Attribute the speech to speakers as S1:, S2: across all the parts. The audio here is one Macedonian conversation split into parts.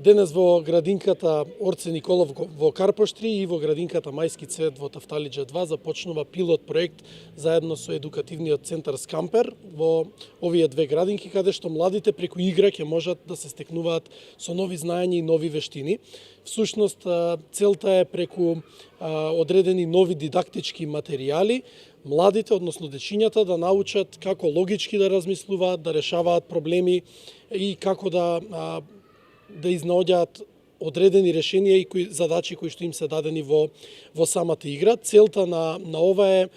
S1: Денес во градинката Орце Николов во Карпоштри и во градинката Мајски цвет во Тафталиџа 2 започнува пилот проект заедно со едукативниот центар Скампер во овие две градинки, каде што младите преку игра ќе можат да се стекнуваат со нови знаења и нови вештини. Всушност, целта е преку одредени нови дидактички материјали младите, односно дечињата, да научат како логички да размислуваат, да решаваат проблеми и како да изнаоѓаат одредени решенија и задачи кои што им се дадени во самата игра. Целта на ова е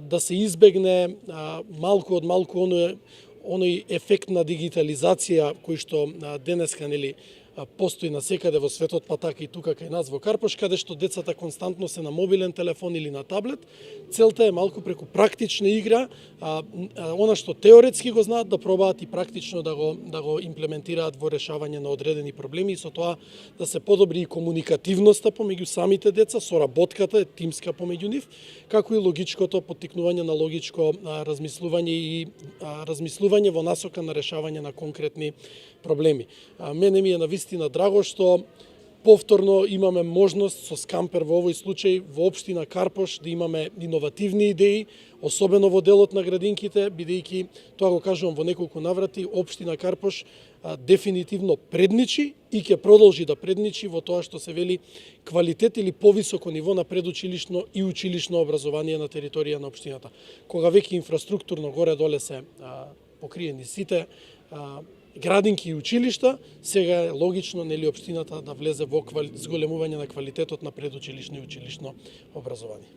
S1: да се избегне малку од малку оној ефект на дигитализација кој што денеска постои насекаде во светот, па така и тука кај нас во Карпош, каде што децата константно се на мобилен телефон или на таблет. Целта е малку преку практична игра, она што теоретски го знаат да пробаат и практично да го имплементираат во решавање на одредени проблеми и со тоа да се подобри и комуникативноста помеѓу самите деца, соработката тимска помеѓу нив, како и логичкото поттикнување на логичко размислување и размислување во насока на решавање на конкретни проблеми. Мене ми е навистина драго што повторно имаме можност со Скампер во овој случај во општина Карпош да имаме иновативни идеи, особено во делот на градинките, бидејќи тоа го кажувам во неколку наврати, општина Карпош дефинитивно предничи и ќе продолжи да предничи во тоа што се вели квалитет или повисоко ниво на предучилишно и училишно образование на територија на општината. Кога веќе инфраструктурно горе-доле се покриени сите градинки и училишта, сега е логично општината да влезе во зголемување на квалитетот на предучилишно и училишно образование.